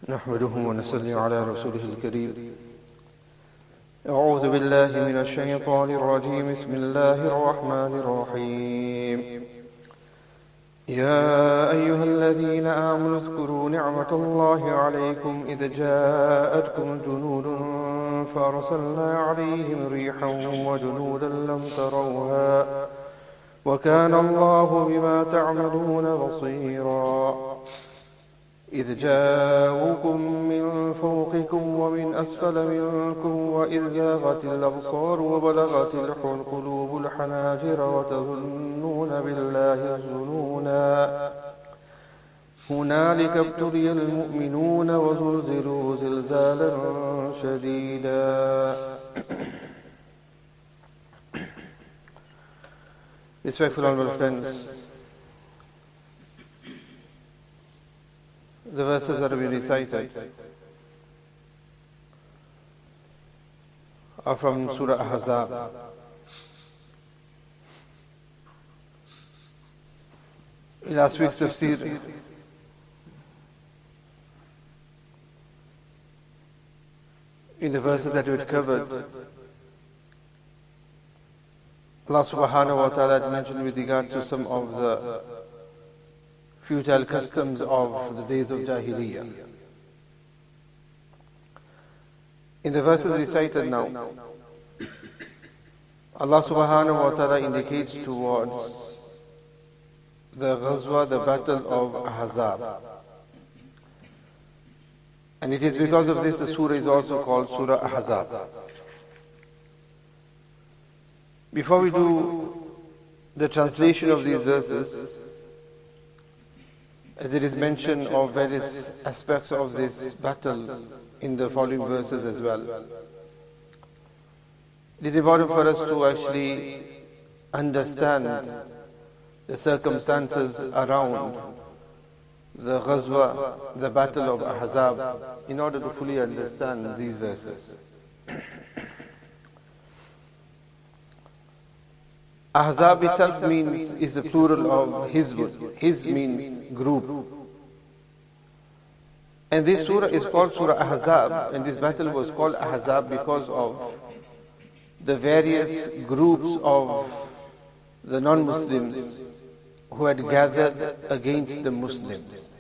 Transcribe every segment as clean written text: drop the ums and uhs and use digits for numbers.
نحمده ونصلي على رسوله الكريم. أعوذ بالله من الشيطان الرجيم. بسم الله الرحمن الرحيم. يا أيها الذين آمنوا اذكروا نعمة الله عليكم إذ جاءتكم جنود فأرسلنا عليهم ريحا وجنودا لم تروها وكان الله بما تعملون بصيرا. إذ جاءوكم من فوقكم ومن أسفل منكم وإذ زاغت الأبصار وبلغت القلوب الحناجر وتظنون بالله الظنونا هنالك ابتلي المؤمنون وزلزلوا زلزالا شديدا. Respectful honorable friends, the verses that have been recited are from Surah Ahzaab. In last week's tafsir, in the verses that we had covered, Allah subhanahu wa ta'ala had mentioned with regard to some of the futile customs of the days of Jahiliyyah. In the verses recited now, Allah subhanahu wa ta'ala indicates towards the Ghazwa, the Battle of Ahzaab. And it is because of this the surah is also called Surah Ahzaab. Before we do the translation of these verses, as it is mentioned of various aspects of this battle in the following verses as well, it is important for us to actually understand the circumstances around the Ghazwa, the Battle of Ahzaab, in order to fully understand these verses. Ahzab itself is a plural of Hizb. Hizb means group. And this surah is called Surah Ahzaab, and this battle was called Ahzab because of the various groups of the non-Muslims who had gathered against the Muslims.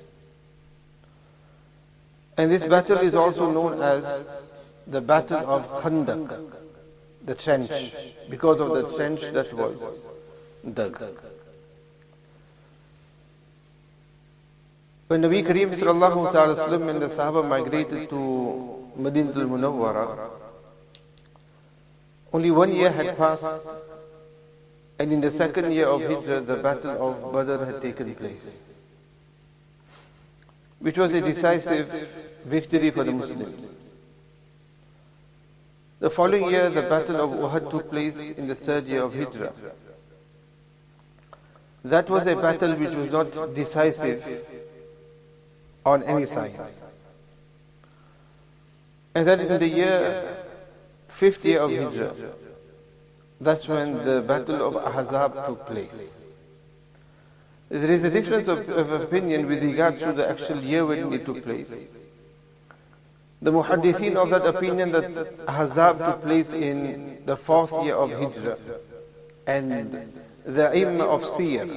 And this battle is also known as the Battle of Khandaq, the trench, because of the trench that was dug. When Nabi Kareem sallallahu ta'ala sallam and the Sahaba migrated to Madinah al-Munawwara, only 1 year had passed, and in the second year of Hijrah, the Battle of Badr had taken place, which was a decisive victory for the Muslims. The following year, the Battle of Uhud took place in the third year of Hijrah. That was a battle which was not decisive on any side. And then in the year, fifth year of Hijrah, that's when the Battle of Ahzaab took place. There is a difference of opinion with regard to the actual year when it took place. The muhaddithin of that opinion that Ahzab took place in the fourth year of Hijrah, and the Imam of Siyar,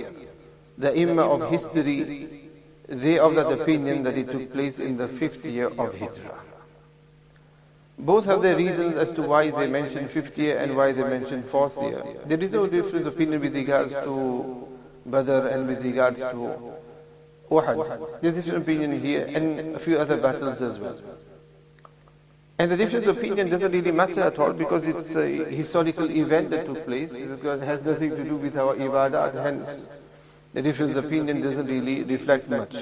the Imam of history, they of that opinion that it took place in the fifth year of Hijrah. Both have their reasons as to why they mention fifth year and why they mention fourth year. There is no difference of opinion with regards to Badr and with regards to Uhud. There is a different opinion here and a few other battles as well. And the difference of opinion doesn't really matter at all, because it's a historical event that took place. It has nothing to do with our ibadat, hence the difference of opinion doesn't really reflect much.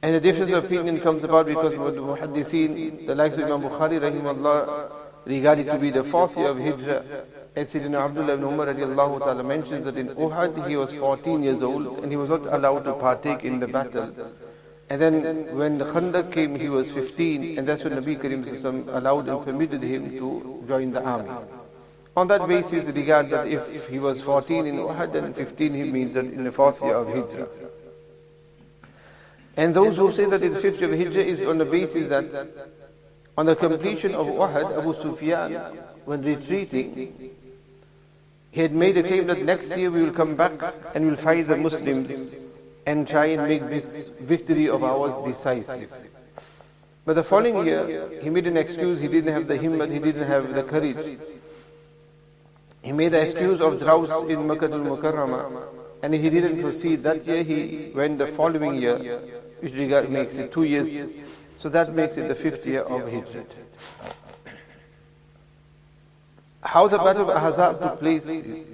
And the difference of opinion comes about because the muhaddithin, the likes of Imam Bukhari rahimahullah, regard it to be the fourth year of Hijrah. As Sayyidina Abdullah ibn Umar radiallahu ta'ala mentions that in Uhud he was 14 years old and he was not allowed to partake in the battle. And then when the Khandaq came, he was 15, and that's when Nabi Kareem allowed and permitted him to join the army. On that basis, regard that if he was 14 in Uhud, then 15 he means that in the fourth year of Hijrah. And those who say that it's 50 of Hijrah is on the basis that on the completion of Uhud, Abu Sufyan, when retreating, he had made a claim that next year we will come back and we'll fight the Muslims and try and make this victory of ours decisive. But the following year, he made an excuse, he didn't have the himmat, he didn't have the courage. He made the excuse of drought in Makkah al-Mukarramah, and he didn't proceed. That year he went the following year, which makes it 2 years. So that makes it the 5th year of Hijrah. How the Battle of Ahzaab took place is,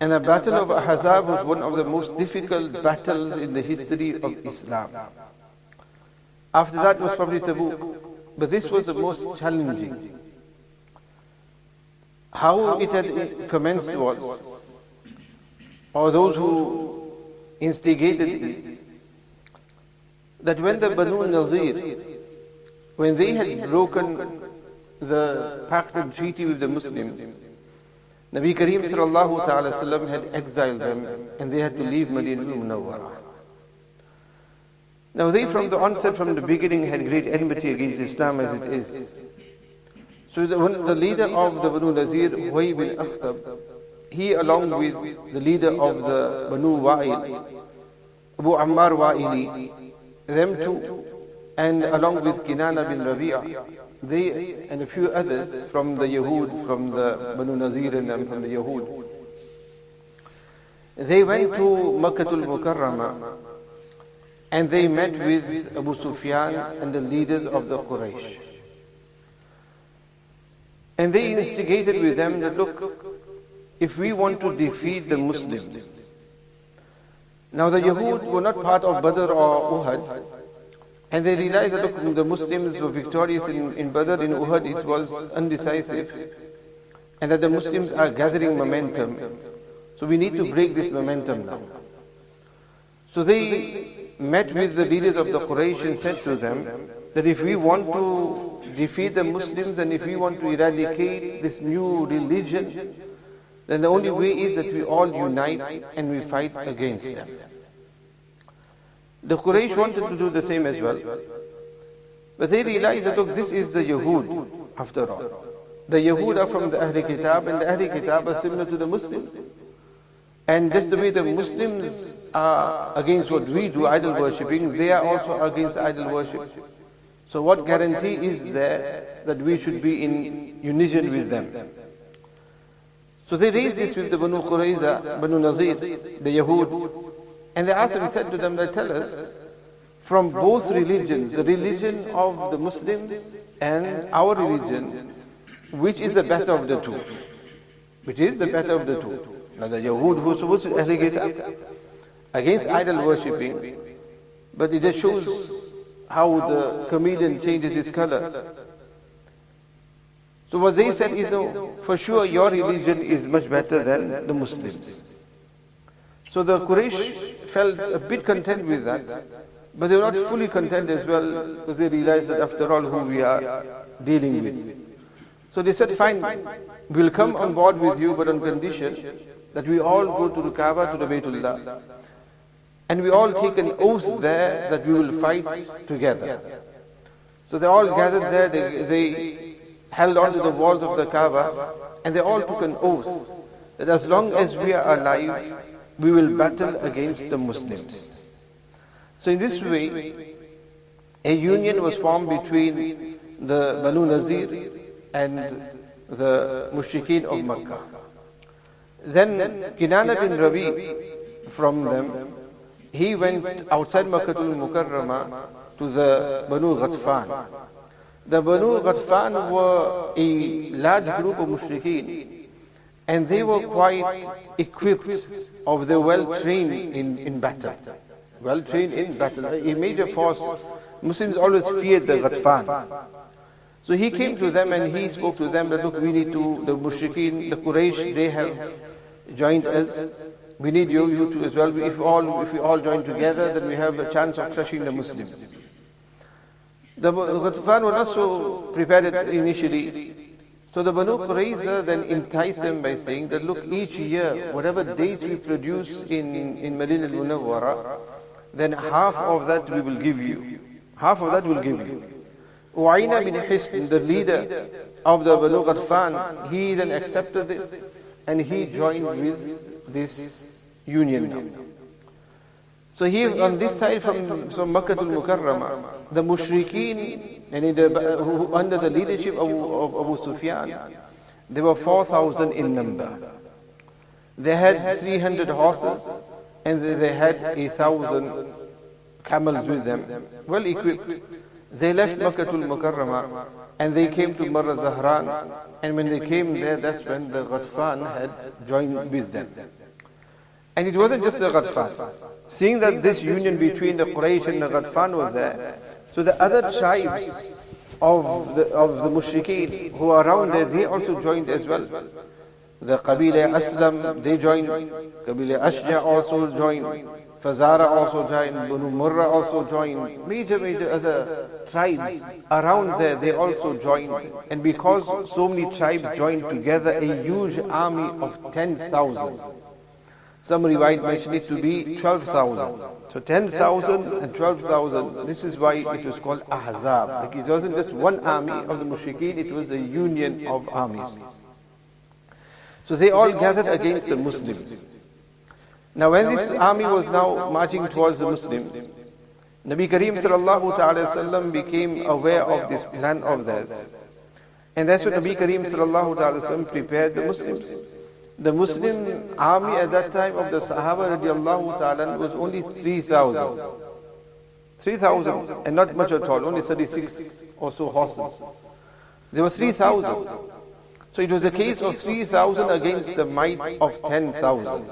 and the Battle of Ahzaab was one of the most difficult battles in the history of Islam. After that was probably Tabuk, but this was the most challenging. How it had commenced was, or those who instigated it, that when the Banu Nazir, when they had broken the pact and treaty with the Muslims, Nabi Kareem sallallahu ta'ala sallam had exiled them and they had to leave Madinah al-Munawwarah. Now they from the onset, from the beginning, had great enmity against Islam as it is. So the leader of the Banu Nazir, Huway bin Akhtab, he along with the leader of the Banu Wa'il, Abu Ammar Wa'ili, them two, and along with Kinana bin Rabi'a, they and a few others from the Yahud, from the Banu Nazir and them from the Yahud, they went to Makkah al-Mukarramah and they met with Abu Sufyan and the leaders of the Quraysh. And they instigated with them that, look, if we want to defeat the Muslims. Now the Yahud were not part of Badr or Uhud, and they realized that, look, the Muslims were victorious in Badr, in Uhud it was undecisive, and that the Muslims are gathering momentum. So we need to break this momentum now. So they met with the leaders of the Quraysh and said to them that if we want to defeat the Muslims and if we want to eradicate this new religion, then the only way is that we all unite and we fight against them. The Quraysh wanted to do the same as well, but they realized that, look, this is the Yahud after all. The Yahud are from the Ahl Kitab, and the Ahl Kitab are similar to the Muslims. And just the way the Muslims are against what we do, idol worshipping, they are also against idol worship. So what guarantee is there that we should be in unison with them? So they raised this with the Banu Qurayza, Banu Nazir, the Yahud, and they asked them, said to them, they tell us, from both religions, the religion of the Muslims and our religion, which is the better of the two? Which is the better of the two? Now the Yahud who supposed to Ahl against idol worshipping, but it just shows how the chameleon changes its color. So what they said is, no, for sure your religion is much better than the Muslims. So the Quraysh felt a bit content with that, but they were not fully content as well, because they realized that after all who we are dealing with. So they said, fine, we'll come on board with you, but on condition that we all go to the Kaaba, to the Baytullah, and we all take an oath there that we will fight together. So they all gathered there, they held on to the walls of the Kaaba, and they all took an oath that as long as we are alive, we will battle against the Muslims. So in this way, a union was formed between the Banu Nazir and the Mushrikeen of Makkah. Then Kinana bin Rabi from them, he went outside Makkah al-Mukarramah to the Banu Ghatfan. The Banu Ghatfan were a large group of Mushrikeen, and they were quite equipped, or they were well trained in battle. Well trained in battle. A major force. Muslims always feared the Ghatfan. So he came to them and he spoke to them that, look, we need to, the Mushrikeen, the Quraysh, they have joined us. We need you too as well. If we all join together, then we have a chance of crushing the Muslims. The Ghatfan were not so prepared initially. So the Banu Qurayza then enticed them by saying that, look, each year, whatever dates we produce in Madinah al-Munawwarah, then half of that we will give you. Half of that we'll give you. U'ayna bin Hisn, the leader of the Banu Ghatfan, he then accepted this and he joined with this union now. So here on this side from Makkah al-Mukarramah, the mushrikeen, and under the leadership of Abu Sufyan, they were 4,000 in number. They had 300 horses and they had 1,000 camels with them, well equipped. They left Makkah al-Mukarramah and they came to Marra Zahran, and when they came there, that's when the Ghatfan had joined with them. And it wasn't just the Ghatfan. Seeing that this union between the Quraysh and the Ghatfan was there, so the other tribes of the mushrikeen who are around there, they also joined as well. The Qabila Aslam, they joined. Qabila Ashja also joined. Fazara also joined. Banu Murra also joined. Major other tribes around there, they also joined. And because so many tribes joined together, a huge army of 10,000. Some riwayat mention it to be 12,000. So 10,000 and 12,000, this is why it was called Ahzaab. Like it wasn't just one army of the mushrikeen, it was a union of armies. So they all gathered against the Muslims. Now when this army was now marching towards the Muslims, Nabi Kareem sallallahu ta'ala sallam became aware of this plan of theirs. And that's when Nabi Kareem sallallahu ta'ala sallam prepared the Muslims. The Muslim army at that time of the Sahaba radiallahu ta'ala was only 3,000. 3,000 and not much at all, only 36 or so horses. There were 3,000. So it was a case of 3,000 against the might of 10,000.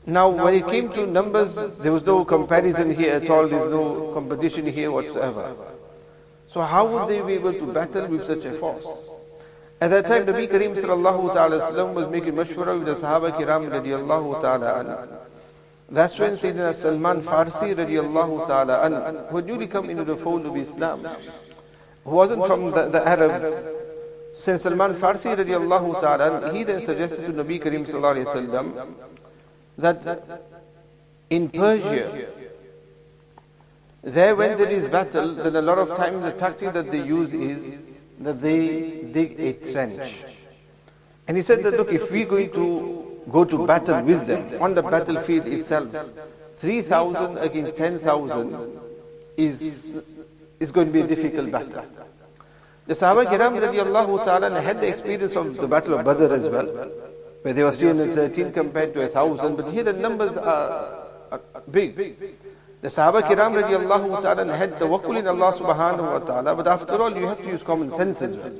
Now when it came to numbers, there was no comparison here at all, there was no competition here whatsoever. So how would they be able to battle with such a force? At that time, Nabi Kareem sallallahu ta'ala sallam was making mashwara with the Sahaba Kiram radiallahu ta'ala an. That's when Sayyidina Salman Farsi radiallahu ta'ala an, who had newly come into the fold of Islam, who wasn't from the Arabs. Since Salman Farsi radiallahu ta'ala an, he then suggested to Nabi Kareem sallallahu alayhi wa sallam that in Persia, there when there is battle, then a lot of times the tactic that they use is that they dig a trench. And he said that, look, if we're going to go to battle with them on the battlefield itself, 3,000 against 10,000 is going to be a difficult battle. The Sahaba Kiram radiallahu ta'ala had the experience of the Battle of Badr as well, where they were 313 compared to 1,000, but here the numbers are big. The Sahaba Kiram radiallahu ta'ala had tawakkul in Allah subhanahu wa ta'ala, but after all you have to use common sense as well.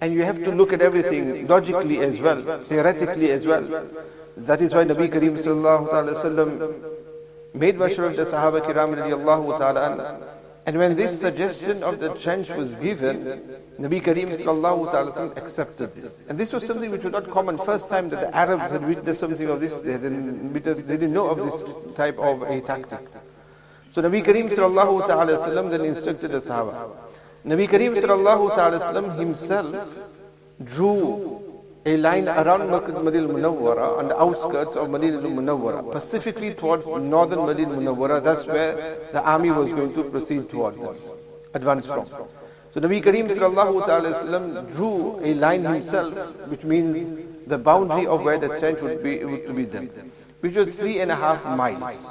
And you have to look at everything logically as well, theoretically as well. That is why Nabi Kareem sallallahu ta'ala sallam made mashwara of the Sahaba Kiram radiallahu ta'ala. And when this suggestion of the trench was given, Nabi Kareem sallallahu ta'ala sallam accepted this. And this was something which was not common. First time that the Arabs had witnessed something of this, they didn't know of this type of a tactic. So Nabi Kareem sallallahu ta'ala sallam then instructed the Sahaba. Nabi Kareem sallallahu ta'ala sallam himself drew a line around Madinah al-Munawwara on the outskirts of Madinah al-Munawwara, specifically towards northern Madinah al-Munawwara. That's where the army was going to proceed towards them, advance from. So Nabi Kareem sallallahu ta'ala sallam drew a line himself, which means the boundary of where the trench would be done, which was 3.5 miles.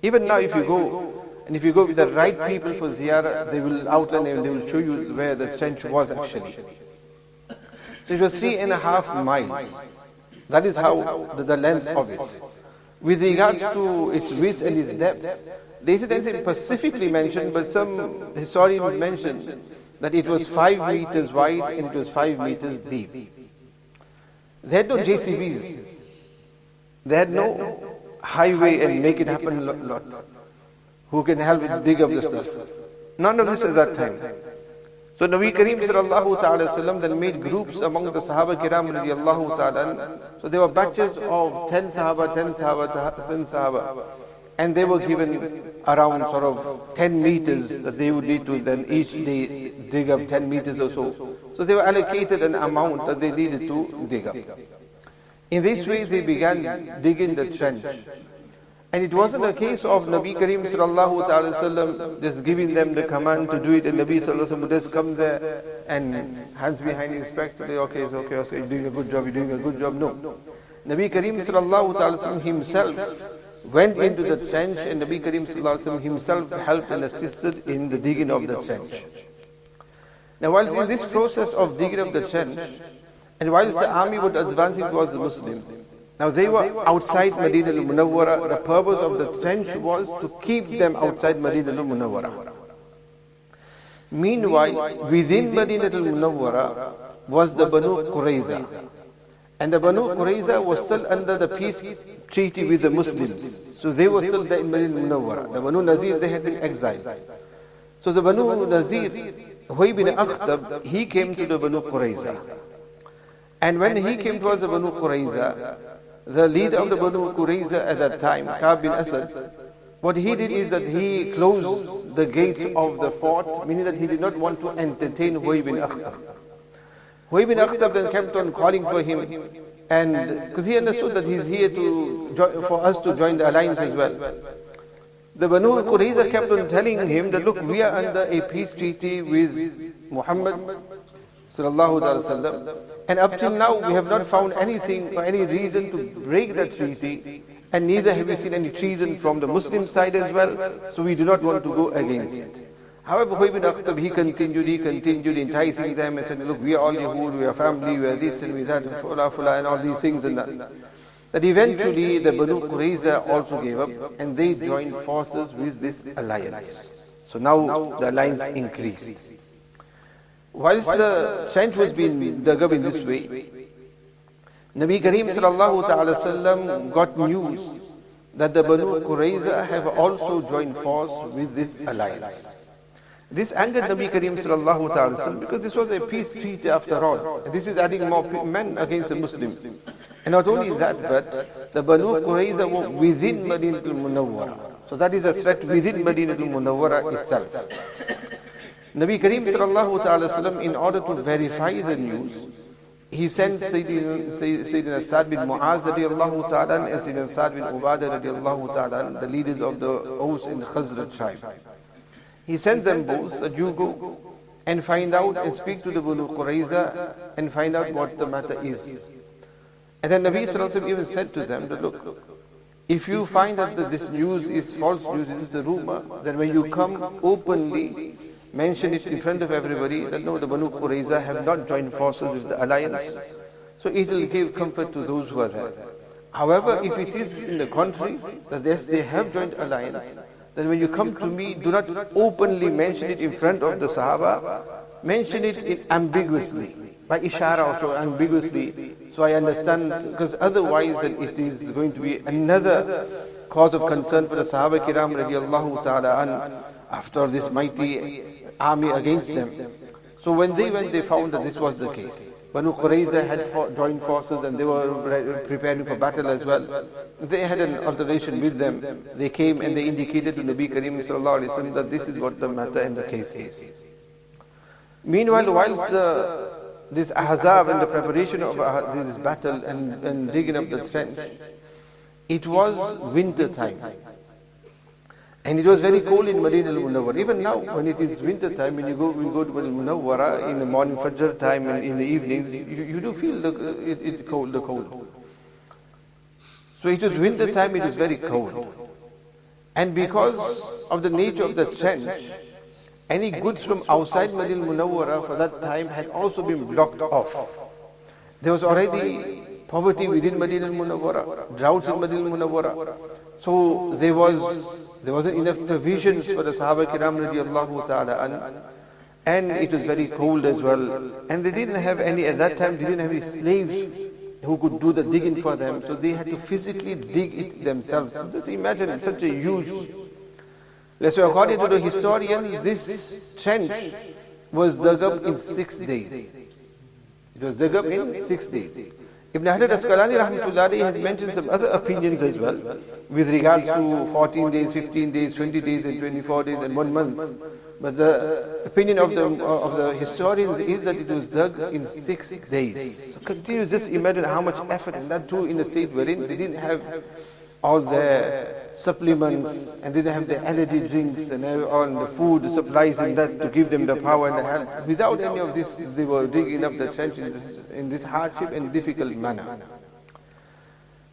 Even now if you go, and if you go with the right people for ziyarah, they will outline and they will show you where the trench was actually. So it was 3.5 miles. That is how the length of it. With regards to its width and its depth, they didn't specifically mention, but some historians mention that it was 5 meters wide and it was 5 meters deep. They had no JCBs. They had no highway and make it happen lot. Who can help it dig up the stuff? None of this at that time. So Nabi Kareem sallallahu ta'ala sallam then made groups among the Sahaba Kiram radiallahu ta'ala. So there were batches of 10 Sahaba, 10 Sahaba, 10 Sahaba. And they were given around sort of 10 meters that they would need to then each day dig up 10 meters or so. So they were allocated an amount that they needed to dig up. In this way they began digging the trench. And it wasn't a case of Nabi Kareem sallallahu ta'ala sallam just giving them the command to do it, and Nabi sallallahu sallam would just come there and hands behind his back to say, okay, it's okay, okay, you're doing a good job, you're doing a good job. No. Nabi Kareem sallallahu ta'ala sallam himself went into the trench, and Nabi Kareem sallallahu sallam himself helped and assisted in the digging of the trench. Now whilst in this process of digging of the trench, and whilst the army was advancing towards the Muslims, now they were outside Madinah al-Munawwara. The purpose of the trench was to keep them outside Madinah al-Munawwara. Meanwhile, within Madinah al-Munawwara was the Banu Qurayza. And the Banu Qurayza was still under the peace treaty with the Muslims. So they were still there in Madinah al-Munawwara. The Banu Nazir, they had been exiled. So the Banu Nazir, Huyay bin Akhtab, he came to the Banu Qurayza. And when he came towards the Banu Qurayza, the leader of the Banu Qurayza at that time, Ka'b bin Asad, what he did is that he closed the gates of the fort, meaning that he did not want to entertain Huyay bin Akhtab. Huyay bin Akhtab then kept on calling for him, and because he understood that he's here for us to join the alliance as well. The Banu Qurayza kept on telling him that, look, we are under a peace treaty with Muhammad sallallahu alaihi wasallam, and up till now we have not found anything or any reason to break that treaty, and neither have we seen any treason from the Muslim side as well, so we do not want to go against it. However, Huyay bin Akhtab, he continued enticing them and said, look, we are all Yahud, we are family, we are this and we that, and fula, and all these things and that. That eventually the Banu Qurayza also gave up, and they joined forces with this alliance. So now the alliance increased. Whilst the trench was being dug up in this way, Nabi Kareem sallallahu ta'ala sallam got news that the Banu Qurayza have also joined force with this alliance. This angered Nabi Kareem sallallahu ta'ala sallam, because this was a peace treaty after all. And this is adding more men against the Muslims. And not only that, but the Banu Qurayza were within Madinah al-Munawwara. So that is a threat within Madinah al-Munawwara itself. Nabi Kareem sallallahu ta'ala sallam, in order to verify the news, he sent Sayyidina Sa'd bin Mu'az radiallahu ta'ala and Sayyidina Sa'd bin Ubadah radiallahu ta'ala, the leaders of the Aus and Khazraj tribe. He sent them both that you go and find out and speak to the Banu Qurayza and find out what the matter is. And then Nabi sallallahu alaihi wasallam even said to them that, look, if you find that this news is false news, this is a rumor, then when you come openly, mention it in front of everybody that no, the Banu Qurayza have not joined forces with the alliance. So it will give comfort to those who are there. However, if it is in the contrary, that yes, they have joined alliance, then when you come to me, do not openly mention it in front of the Sahaba, mention it ambiguously, by ishara also ambiguously, so I understand, because otherwise it is going to be another cause of concern for the Sahaba Kiram radiallahu ta'ala an, after this mighty army against them. So when they went, they found that this was the case. Banu Qurayza had joined forces and they were preparing for battle as well. They had an altercation with them. They came and they indicated to Nabi Kareem sallallahu alaihi wasallam that this is what the matter and the case is. Meanwhile, whilst this Ahzaab and the preparation of this battle and digging up the trench, it was winter time. And it was very cold in Madinah al-Munawwara. Even now, when it is winter time, when we go to Madinah al-Munawwara in the morning Fajr time and in the evenings, you do feel the cold. So it was winter time, it was very cold. And because of the nature of the trench, any goods from outside Madinah al-Munawwara for that time had also been blocked off. There was already poverty within Madinah al-Munawwara, droughts in Madinah al-Munawwara. So there wasn't enough provisions for the Sahaba Kiram radiallahu ta'ala and it was very cold as well. And they didn't have any, at that time, they didn't have any slaves who could do the digging for them. So they had to physically dig it themselves. Just imagine such a huge. So according to the historians, this trench was dug up in 6 days. It was dug up in 6 days. Ibn Hajar Asqalani rahmatullahi has mentioned some other opinions as well with regards to 14 days, 15 days, 20 days and 24 days and 1 month. But the opinion of the historians is that it was dug in 6 days. So continue, just imagine how much effort, and that too in the state wherein they didn't have all their supplements, and then they have the energy drinks and all the food supplies in that to give them the power and the health. Without any of this, they were digging up the trench in this hardship and difficult manner.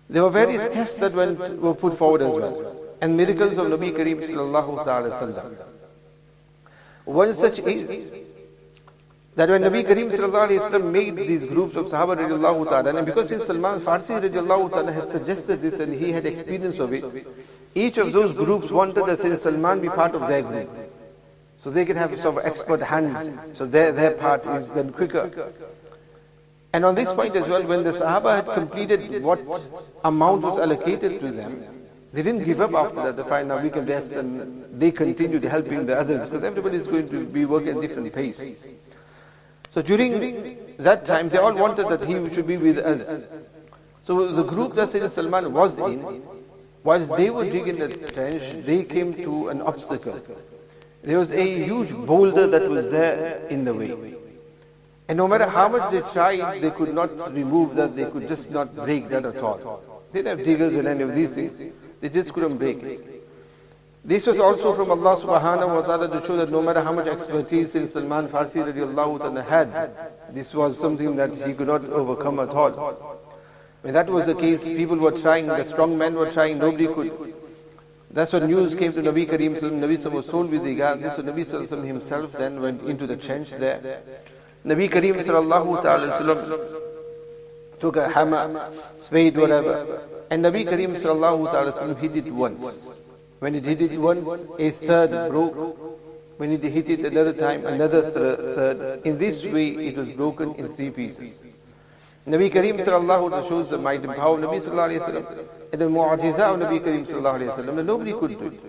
There were various tests that were put forward as well, and miracles of Nabi Kareem sallallahu ta'ala sallam. One such is that when Nabi Kareem sallallahu alayhi wasallam made these groups of Sahaba radiallahu ta'ala, and because since Salman Farsi radiallahu ta'ala has suggested this and he had experience of it, each of those groups wanted that Sayyidina Salman be part of their group. So they can have sort of expert hands, so their part is then quicker. And on this point as well, when the Sahaba had completed what amount was allocated to them, they didn't give up after that. They find now we can rest, and they continued helping the others because everybody is going to be working at different pace. So during that time, they all wanted that he should be with us. So the group that Sayyidina Salman was in, whilst they were digging the trench, they came to an obstacle. There was a huge boulder that was there in the way. And no matter how much they tried, they could not remove that, they could just not break that at all. They didn't have diggers and any of these things, they just couldn't break it. This was also from Allah subhanahu wa ta'ala to show that no matter how much expertise in Salman Farsi radiallahu ta'ala had, this was something that he could not overcome at all. When that was the case, people were trying, the strong men were trying, nobody could. That's when news came to Nabi Kareem sallallahu Nabi sallallahu was told with regard this, so Nabi sallallahu himself then went into the trench there. Nabi Kareem sallallahu ta'ala took a hammer, spade, whatever, and Nabi Kareem sallallahu ta'ala hit it once. When it hit it once, a third broke. When it hit it another time, another third. In this way, it was broken in 3 pieces. Nabi Kareem sallallahu ta'ala shows the might and power of Nabi sallallahu alayhi wa sallam, and the mu'ajizah of Nabi Kareem sallallahu alayhi wa sallam, and nobody could do it.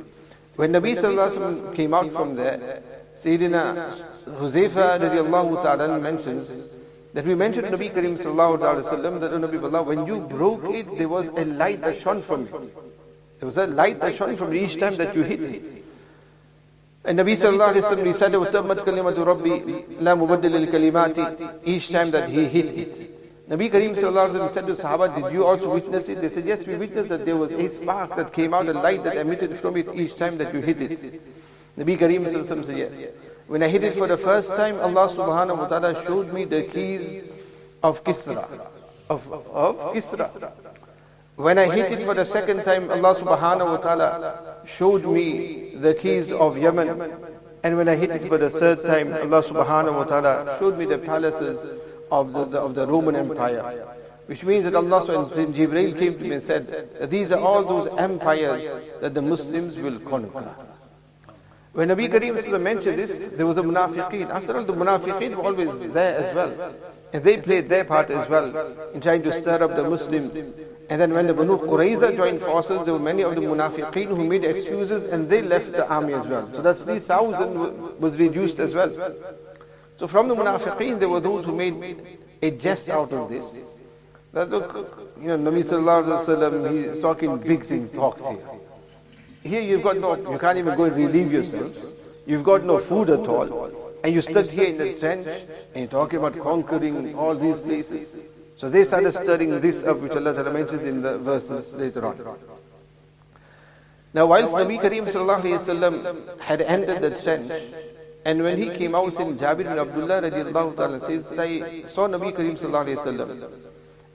When Nabi sallallahu alayhi wa sallam came out from there, Sayyidina Huzaifa radiallahu ta'ala mentions that we mentioned Nabi Kareem sallallahu alayhi wa sallam that, O Nabi Allah, when you broke it, there was a light that shone from it. There was a light that shone from each time that you hit it. And Nabi sallallahu alayhi wa sallam, he said, وَتَمَّتْ كَلِمَةُ رَبِّي لَا مُبَدِّلَ الْكَلِمَاتِ, each time that he hit it. Nabi Kareem sallallahu alayhi wa sallam said to Sahaba, did you also witness it? They said, yes, we witnessed that there was a spark that came out, a light that emitted from it each time that you hit it. Nabi Kareem sallallahu alayhi wa sallam said, yes. When I hit it for the first time, Allah subhanahu wa ta'ala showed me the keys of Kisra. Of Kisra. When I hit it for the second time, Allah subhanahu wa ta'ala showed me the keys of Yemen. And when I hit it for the third time, Allah subhanahu wa ta'ala showed me the palaces of the Roman Empire. Which means that Allah subhanahu Jibreel came to me and said, these are all those empires that the Muslims will conquer. When Nabi Kareem mentioned this, there was a munafiqeen. After all, the munafiqeen were always there as well. And they played their part as well in trying to stir up the Muslims. And then when the Banu Qurayza joined forces, there were many of the munafiqeen who made excuses and they left the army as well. So that 3,000 was reduced as well. So from the munafiqeen, there were those who made a jest out of this. That look, Nabi sallallahu alayhi wa sallam, he is talking big things, talks here. Here you've got you can't even go and relieve yourself. You've got no food at all. And you're stuck here in the trench and you're talking about conquering all these places. So they started stirring this up, which Allah Ta'ala mentions in the verses later on. Now whilst Nabi Kareem sallallahu alayhi wa sallam had entered the trench, and when he came out, saying Jabir bin Abdullah radiallahu ta'ala says, I saw Nabi Kareem sallallahu alayhi wa sallam,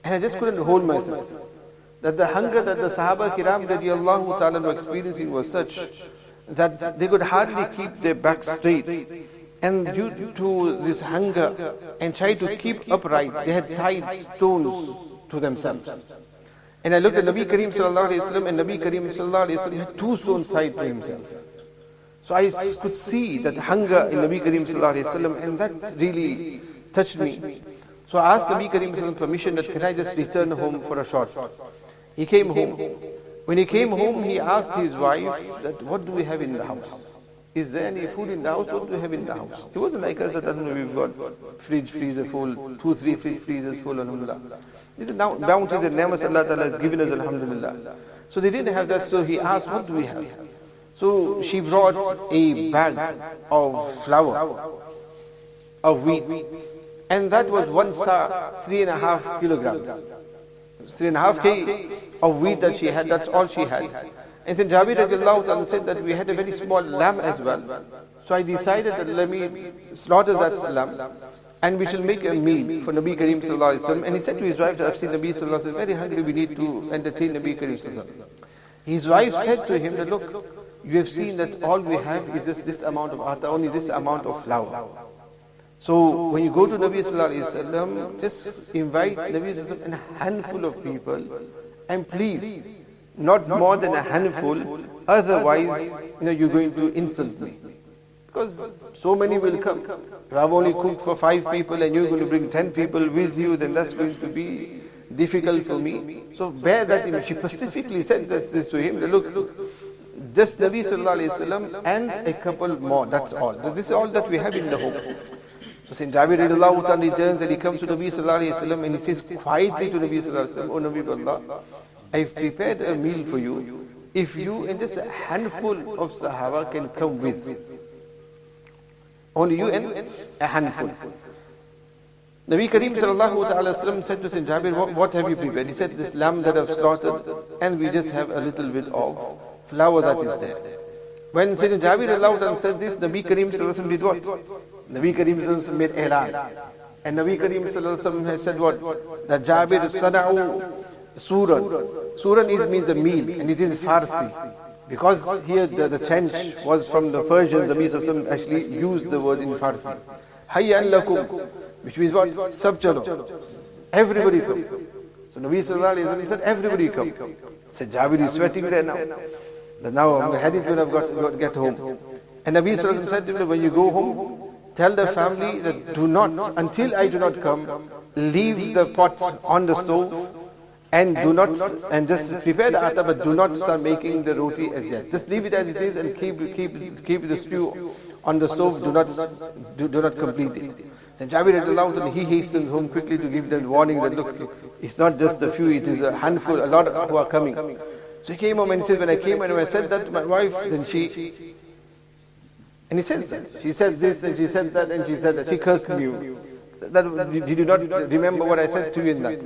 and I just couldn't hold myself. That the hunger that the Sahaba Kiram radiallahu ta'ala were experiencing was such that they could hardly keep their back straight. And due to this hunger and try to keep upright, they had tied stones to themselves. And I looked at Nabi Kareem sallallahu alayhi wa sallam, and Nabi Kareem sallallahu alayhi wa sallam had 2 stones tied to himself. So I could see that hunger in Nabi Kareem sallallahu alayhi wa sallam, and that really touched me. So I asked Nabi Kareem sallallahu alayhi wa sallam permission that can I just return home for a short. He came home. When he came home, he asked his wife that what do we have in the house? Is there any food in the house? What do we have in the house? It wasn't like us that we've got fridge, freezer full, 2, 3 fridge, freezers full, alhamdulillah. These are bounties and ni'mas Allah Ta'ala has given us, alhamdulillah. So they didn't have that, so he asked, what do we have? So she brought a bag of flour, of wheat, and that was 1 sa, 3.5 kilograms. 3.5 kg of wheat that she had, that's all she had. And then Jabir radiallahu ta'ala said that we had a very small lamb as well. So I decided that let me slaughter that lamb and we shall make a meal for Nabi Kareem sallallahu alaihi wasallam. And he said to his wife, I've seen Nabi sallallahu alaihi wasallam very hungry, we need to entertain Nabi Kareem sallallahu alaihi wasallam. His wife said to him that, look, you have seen that all we have is just this amount of atta, only this amount of flour. So when you go to Nabi sallallahu alaihi wasallam, just invite Nabi sallallahu alaihi wasallam and a handful of people, and please, not more than a handful, otherwise, you're going to insult me. Because so many will come. If I've only cooked for 5 people and you're going to bring 10 people with you, then that's going to be difficult for me. So bear that image. She specifically said this to him. Look, just Nabi sallallahu alaihi wasallam and a couple more, that's all. This is all that we have in the home. So Sayyid Jabir radiallahu ta'ala returns and he comes to Nabi sallallahu alaihi wasallam and he says quietly to Nabi sallallahu alaihi wasallam, "Oh Nabi Allah, I've prepared a meal for you. If you and just a handful of Sahaba can come with. Only you and a handful." Nabi Kareem sallallahu ta'ala wasallam said to Sayyid Jabir, what have you prepared? He said, this lamb that I've slaughtered, and we just have a little bit of flour that is there. When Sayyid Jabir radiallahu ta'ala said this, Nabi Kareem sallallahu alaihi wasallam did what? Nabi Kareem sallallahu alaihi wasallam made ihlan. And Nabi Kareem sallallahu alaihi wasallam has said what? That Jabir sana'u suran. Suran means a meal, and it is Farsi. Because here the change was from the Persians, Nabi sallallahu alaihi wasallam actually used the word in Farsi. Hayyan lakum, which means what? Sab chalo. Everybody come. So Nabi sallallahu alaihi wasallam said, everybody come. Said Jabir is sweating there now. Now I'm heading when I've got to get home. And Nabi sallallahu alaihi wasallam said to him, when you go home, tell the family that do not, until I do not come, leave the pot on the stove and do not, and just prepare the atta, but do not start making the roti as yet. Just leave it as it is and keep the stew on the stove. Do not complete it. And Jabir radiallahu anhu, he hastens home quickly to give them warning that look, it's not just a few, it is a handful, a lot who are coming. So he came home and he said, when I came and when I said that to my wife, then she, and he says that, she said this and she said that and she said that, she cursed me. Did you not remember what I said to you in that?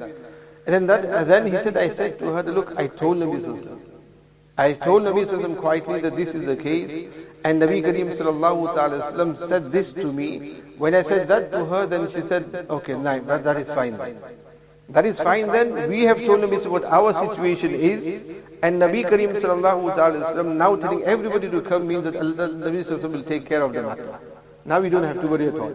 And then he said, I said to her, look, I told Nabi sallallahu alaihi wasallam. I told Nabi sallallahu alaihi wasallam quietly that this is the case, and Nabi Kareem sallallahu ta'ala wasallam said this to me. When I said that to her, then she said, okay, that is fine then. That is fine then. We have told Nabi what our situation is, and Nabi Kareem sallallahu ta'ala wasallam now telling everybody to come means that Nabi sallallahu alaihi wasallam will take care of the matter. Now we don't have to worry at all.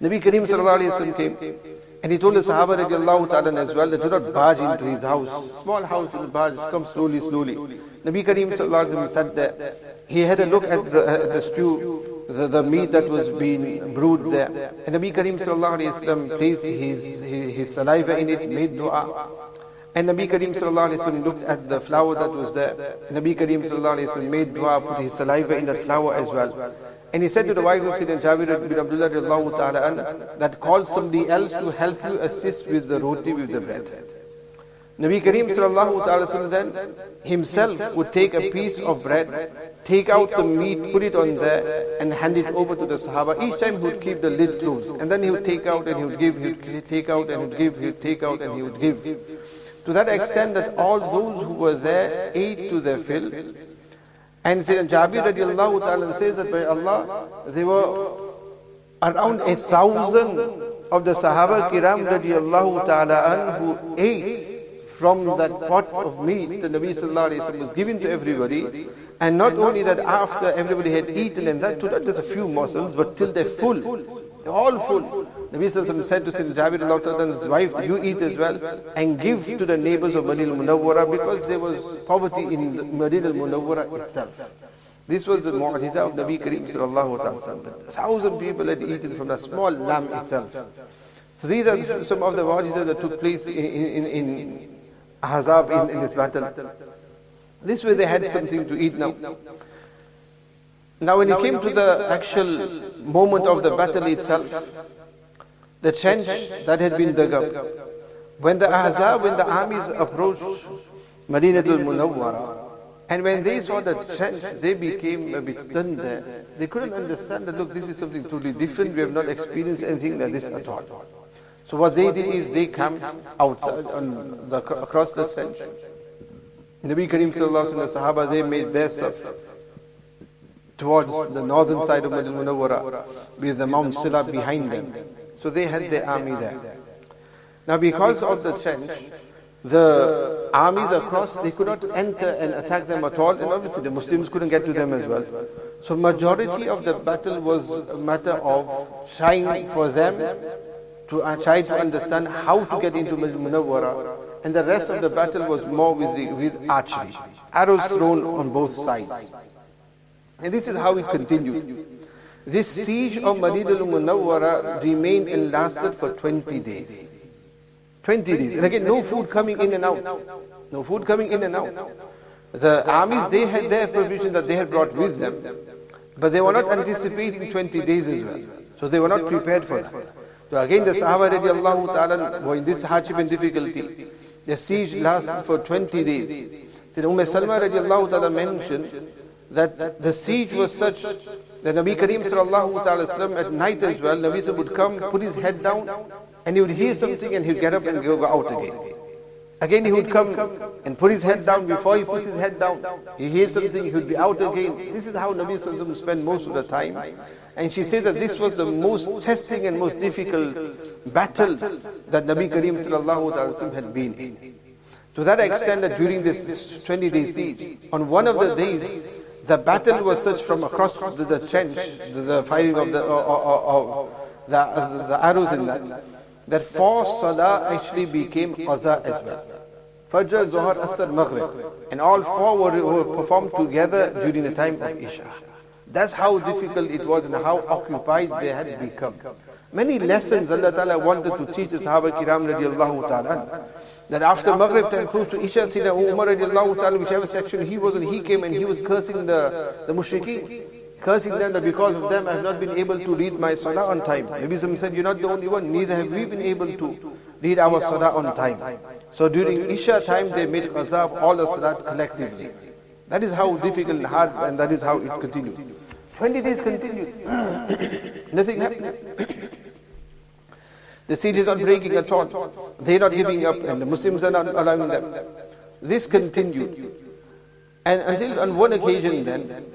Nabi Kareem sallallahu alaihi wasallam came, and he told the Sahaba radiallahu ta'ala as well that do not barge into his house. Small house, do not barge, come slowly. Nabi Kareem sallallahu alaihi wasallam sat there. He had a look at the stew, the meat that was being brewed there. And Nabi Kareem sallallahu alaihi wasallam placed his saliva in it, made dua. And Nabi Kareem sallallahu alaihi wasallam looked at the flour that was there. And Nabi Kareem sallallahu alaihi wasallam made dua, put his saliva in that flour as well. And he said to the wife of Sayyidina Jabir bin Abdullah radiallahu ta'ala that call somebody else to help you assist with the roti, with the bread. Nabi Kareem sallallahu ta'ala then himself would take a piece of bread, take out some meat, put it on there and hand it over to the Sahaba. Each time he would keep the lid closed, and then he would take out and he would give, he would take out and he would give, he would take out and he would give. To that extent that all those who were there ate to their fill. And Sayyidina Jabir radiallahu ta'ala says that by Allah, there were around 1,000 of the Sahaba Kiram radiallahu ta'ala who ate from that pot of meat that Nabi sallallahu alayhi wa sallam was given to everybody. And not only that, after everybody had eaten and that, to not just a few morsels, but till they're full. They're all full. Nabi sallallahu alayhi wa sallam said to Sayyidina Jabir radiallahu ta'ala and his wife, you eat as well and give to the neighbors of Madinah al-Munawwara, because there was poverty in Madinah al-Munawwara itself. This was the mu'jiza of Nabi Kareem sallallahu alayhi wa sallam. 1,000 people had eaten from the small lamb itself. So these are some of the mu'jiza that took place in Ahzaab, in this battle. This way they had something to eat now. Now when it came to the actual moment of the battle itself, the trench that had been dug up, when the Ahzaab, when the armies approached Madinah al-Munawwara, and when they saw the trench, they became a bit stunned there. They couldn't understand that, look, this is something totally different. We have not experienced anything like this at all. So what they did is they camped outside across the trench. Nabi Kareem sallallahu alaihi wasallam and the Sahaba, they made their saf towards the northern side of Madinah Munawwara with the Mount Sila behind them. So they had their army there. Now because of the trench, the armies across, they could not enter and attack them at all, and obviously the Muslims couldn't get to them as well. So majority of the battle was a matter of trying for them to try to understand how to get into Madinah Munawwara, and the rest of the battle was more with archery, arrows thrown on both sides. And this is how it continued. This siege of Madinah Munawwara remained and lasted for 20 days. 20 days. And again, no food coming in and out. No food coming in and out. The armies, they had their provision that they had brought with them, but they were not anticipating 20 days as well. So they were not prepared for that. So again, the Sahaba radiallahu ta'ala were in this hardship and difficulty. The siege lasted for 20 days. Then Salma radiallahu ta'ala mentions that the siege was such that Nabi Kareem sallallahu ta'ala sallam at night as well, Nabi would come, put his head down, and he would hear something and he would get up and go out again. Again he would come and put his head down. Before he puts his head down, he hears something, he would be out again. This is how Nabi sallallahu alaihi wasallam spent most of the time. And she said that this was the most testing and most difficult battle that Nabi Kareem sallallahu ta'ala sallam had been in. To that extent that during this 20-day siege, on one of the days, the battle was such from across the trench, the firing of the arrows in that 4 salah actually became qaza as well. Fajr, Zuhr, Asr, Maghrib. And all 4 were performed together during the time of Isha. That's how difficult it was and how occupied they had become. Many lessons Allah Ta'ala wanted to teach the Sahaba Kiram radiallahu ta'ala. That after Maghrib time close to Isha, Sayyidina Umar radiallahu ta'ala, whichever section he was in, he came and he was cursing the mushrikeen. Cursing them that because of them I have not been able to read my salah on time. Maybe some said, you're not the only one, neither have we been able to read our salah on time. So during Isha time they made qaza of all the salah collectively. That is how difficult and hard, and that is how it continued. 20 days continued. Nothing happened. The siege is not breaking at all. They are not giving up and the Muslims are not allowing them. This continued. And until on one occasion then,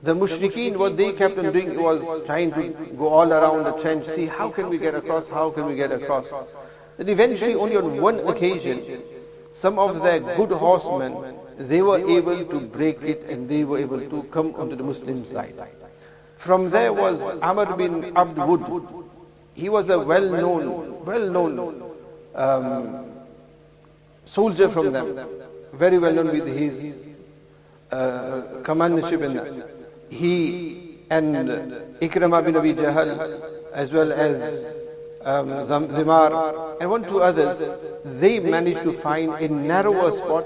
the mushrikeen, what they kept on doing was trying to go all around the trench, see how can we get across, how can we get across. Then eventually only on one occasion, some of their good horsemen, they were able to break it and they were able to come onto the Muslim side. From there was Amr bin Abd Wud. He was a well-known soldier from them, very well known with his commandership in that. He and Ikramah bin Abi Jahal, as well as Dhimar, and 1-2 others, they managed to find a narrower spot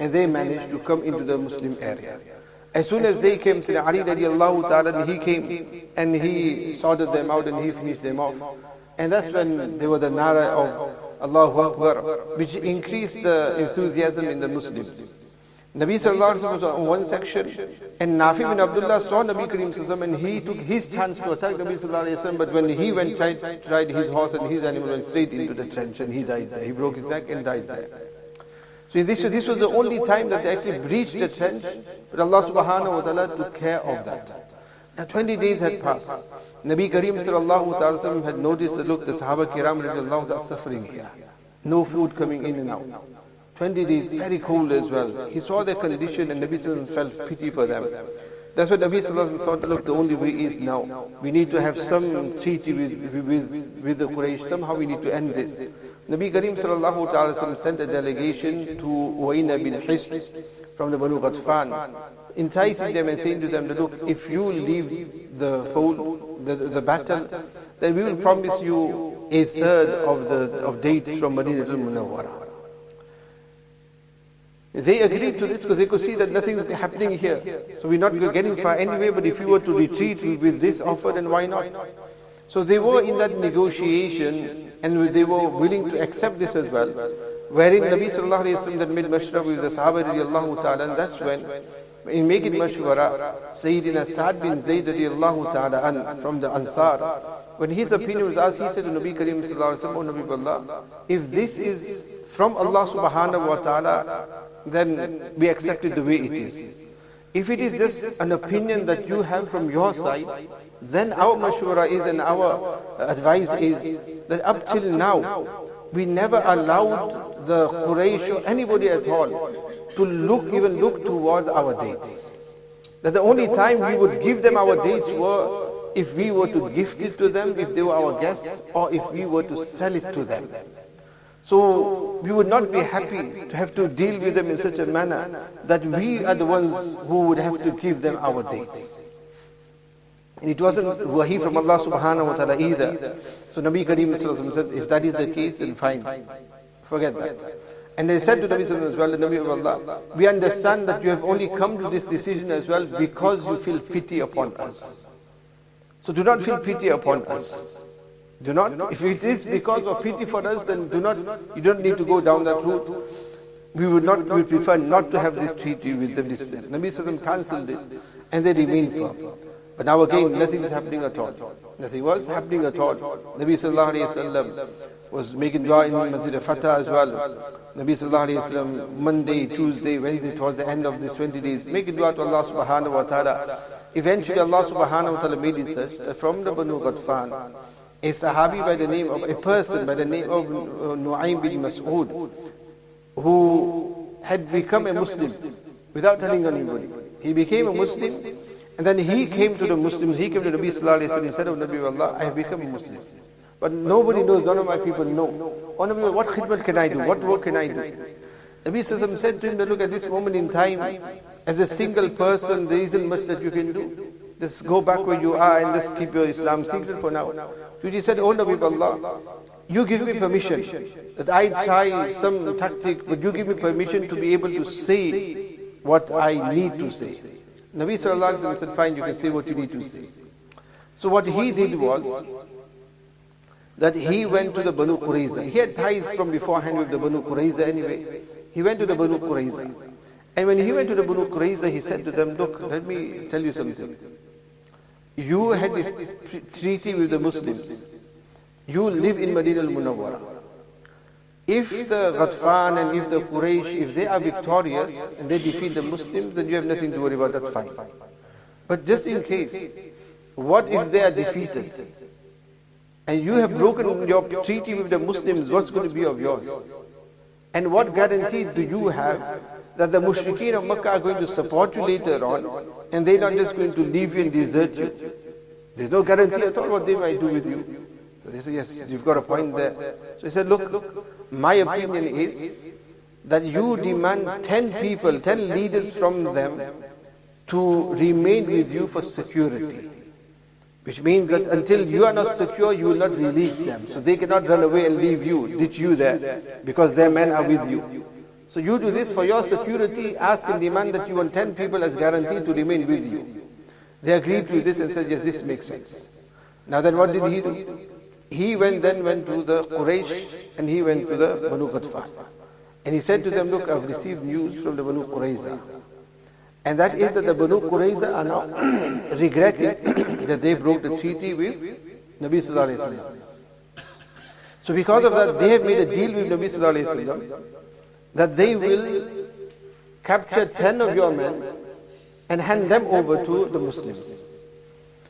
and they managed to come into the Muslim area. As soon as they came, Sayyidina Ali radiallahu ta'ala, he came and he sorted them out and he finished them off. And that's when there was the nara of Allahu Akbar, which increased the enthusiasm in the Muslims. Nabi sallallahu alaihi wasallam was on one section, and Nafi bin Abdullah saw Nabi Kareem sallallahu alaihi wasallam, and he took his chance to attack Nabi sallallahu alaihi wasallam. But when he went tried his horse and his animal went straight into the trench, and he died there. He broke his neck and died there. So this was the only time that they actually breached the trench, but Allah subhanahu wa ta'ala took care of that. Now 20 days had passed. Nabi Kareem sallallahu ta'ala wasallam had noticed that look, the Sahaba Kiram radiallahu ta'ala suffering here. No food coming in and out. 20 days, very cold as well. He saw their condition and Nabi sallallahu felt pity for them. That's what Nabi sallallahu thought, look, the only way is now. We need to have some treaty with the Quraysh. Somehow we need to end this. Nabi Kareem sallallahu ta'ala wasallam sent a delegation to Uwaina bin Hisn from the Banu Ghatfan, enticing them and saying to them, look, if you leave the fold, the battle, then we will promise you 1/3 of dates from Madinah al-Munawwara. They agreed to this because they could see that nothing is happening here. So we're not getting far anyway, but if we were to retreat with this offer, then why not? So they were in that negotiation and they were willing to accept this as well. Wherein Nabi sallallahu alayhi wa sallam that made mashwara with the Sahaba radiallahu ta'ala, and that's when, in making mashwara, Sayyidina Sa'd bin Zayd radiallahu ta'ala from the Ansar, when his opinion was asked, he said to Nabi Kareem sallallahu alaihi wasallam, "O Nabi of Allah, if this is from Allah subhanahu wa ta'ala, then we accept it the way it is. If it is just an opinion that you have from your side, then our mashwara is and our advice is that up till now, we never allowed the Quraysh or anybody at all to even look towards our dates. That the only time we would give them our dates were if we were to gift it to them, if they were our guests, or if we were to sell it to them. So we would not be happy to have to deal with them in such a manner that we are the ones who would have to give them our dates." And it wasn't wahi from Allah subhanahu wa ta'ala either. So Nabi Kareem sallallahu alaihi wasallam said, if that is the case, then fine, forget that. And they said to Nabi sallallahu alaihi wasallam as well, the Nabi of Allah, we understand that you have only come to this decision as well because you feel pity upon us. So do not feel pity upon us. Do not. If it is because of pity for us, then do not. You don't need to go down that route. We would not. We prefer not to have this treaty with them. Nabi sallallahu alaihi wasallam cancelled it, and they remained firm. But now again, nothing is happening at all. Nothing was happening at all. Nabi sallallahu alaihi wasallam was making dua in Masjid al-Fatah as well. Nabi sallallahu alaihi wasallam, Monday, Tuesday, Wednesday, towards the end of these 20 days, making dua to Allah subhanahu wa ta'ala. Eventually Allah subhanahu wa ta'ala made it such that from the Banu Ghatfan, a Sahabi by the name of, a person by the name of Nu'aym bin Mas'ud, who had become a Muslim without telling anybody. He became a Muslim, and then he came to the Muslims, he came to Nabi sallallahu alaihi wasallam, he said, "Oh Nabi of Allah, I have become a Muslim. But nobody knows, none of my people know. Oh Nabi, what khidmat can I do? What work can I do?" Nabi sallallahu alaihi wasallam said to him that, "Look, at this moment in time, as a single person, there isn't much that you can do. Just go back where you are and just keep your Islam secret for now." So he said, "Oh Nabi of Allah, you give me permission that I try some tactic, but you give me permission to be able to say what I need to say." Nabi sallallahu alaihi wasallam said, "Fine, you can say what you need to say." So what he did was that he went to the Banu Qurayza. He had ties from beforehand with the Banu Qurayza anyway. He went to the Banu Qurayza. And when he went to the Banu Qurayza, he said to them, "Look, let me tell you something. You had this treaty with the Muslims. You live in Madinah al-Munawwara. If the Ghatfan and if the Quraysh, if they are victorious and they defeat the Muslims, then you have nothing to worry about, that's fine. But just in case, what if they are defeated? And you have broken your treaty with the Muslims, what's going to be of yours? And what guarantee do you have that the mushrikeen of Makkah are going to support you later on, and they're not just going to leave you and desert you? There's no guarantee at all what they might do with you." So they said, "Yes, you've got a point there." So he said, "Look, my opinion is that you demand 10 people, 10 leaders from them to remain with you for security. Which means that until you are not secure, you will not release them. So they cannot run away and leave you, ditch you there, because their men are with you. So you do this for your security, ask and demand that you want 10 people as guaranteed to remain with you." They agreed to this and said, "Yes, this makes sense." Now then what did he do? He went to the Quraysh and he went to the Banu Ghatfan. And he said to them, "Look, I've received news from the Banu Qurayza. And that is that the Banu Qurayza are now regretting that they broke the treaty with Nabi sallallahu alaihi wasallam. So because of that, they have made a deal with Nabi sallallahu alaihi wasallam that they will capture 10 of your men and hand them over to the Muslims.